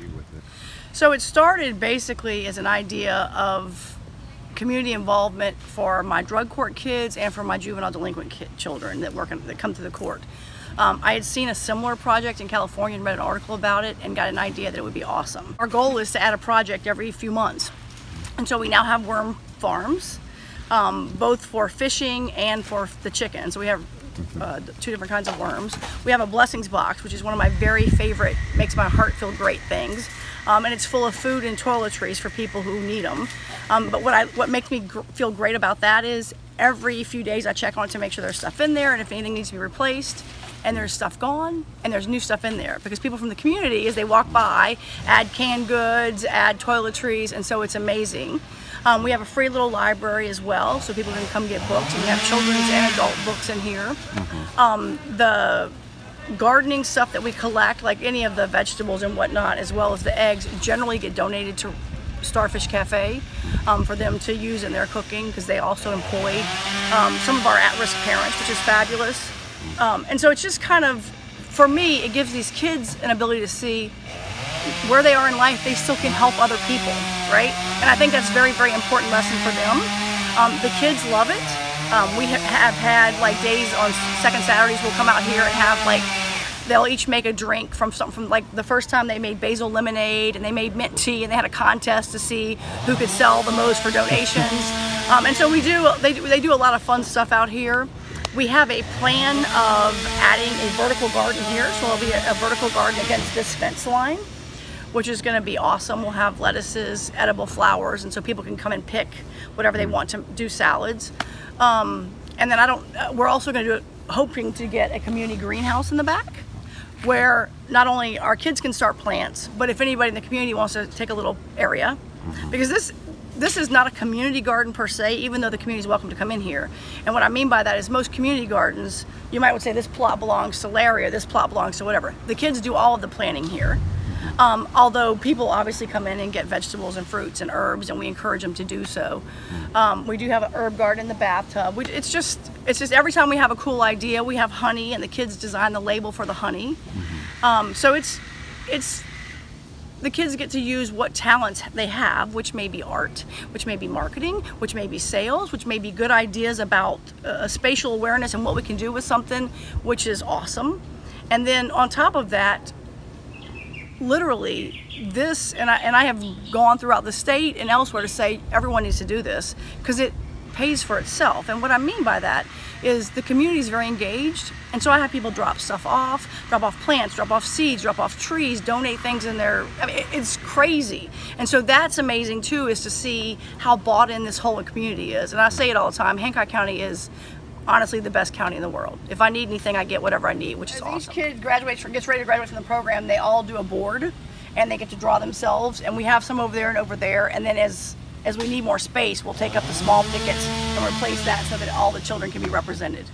see with it? So it started basically as an idea of community involvement for my drug court kids and for my juvenile delinquent children that come to the court. I had seen a similar project in California and read an article about it and got an idea that it would be awesome. Our goal is to add a project every few months. And so we now have worm farms, both for fishing and for the chickens. So we have 2 different kinds of worms. We have a blessings box, which is one of my very favorite, makes my heart feel great things. And it's full of food and toiletries for people who need them. But what makes me feel great about that is every few days I check on it to make sure there's stuff in there and if anything needs to be replaced, and there's stuff gone and there's new stuff in there. Because people from the community, as they walk by, add canned goods, add toiletries, and so it's amazing. We have a free little library as well, so people can come get books, and we have children's and adult books in here. The gardening stuff that we collect, like any of the vegetables and whatnot, as well as the eggs, generally get donated to Starfish Cafe for them to use in their cooking, because they also employ some of our at-risk parents, which is fabulous. And so it's just kind of, for me, it gives these kids an ability to see where they are in life, they still can help other people, right? And I think that's a very, very important lesson for them. The kids love it. We have had like days on second Saturdays, we'll come out here and have like, they'll each make a drink from like the first time they made basil lemonade and they made mint tea, and they had a contest to see who could sell the most for donations. And so they do a lot of fun stuff out here. We have a plan of adding a vertical garden here, so there'll be a vertical garden against this fence line, which is going to be awesome. We'll have lettuces, edible flowers, and so people can come and pick whatever they want to do salads. And then we're also going to hoping to get a community greenhouse in the back, where not only our kids can start plants, but if anybody in the community wants to take a little area, because this is not a community garden per se, even though the community is welcome to come in here. And what I mean by that is most community gardens, you might would say this plot belongs to Larry or this plot belongs to whatever. The kids do all of the planting here. Although people obviously come in and get vegetables and fruits and herbs, and we encourage them to do so. We do have an herb garden in the bathtub. It's just every time we have a cool idea, we have honey, and the kids design the label for the honey. So the kids get to use what talents they have, which may be art, which may be marketing, which may be sales, which may be good ideas about spatial awareness and what we can do with something, which is awesome. And then on top of that, literally this, and I have gone throughout the state and elsewhere to say everyone needs to do this, because it pays for itself. And what I mean by that is the community is very engaged, and so I have people drop stuff off, drop off plants, drop off seeds, drop off trees, donate things in there. I mean, it's crazy. And so that's amazing too, is to see how bought in this whole community is. And I say it all the time, Hancock County is honestly the best county in the world. If I need anything, I get whatever I need, which is awesome. Each kid gets ready to graduate from the program, they all do a board, and they get to draw themselves, and we have some over there and over there, and then as we need more space, we'll take up the small pickets and replace that so that all the children can be represented.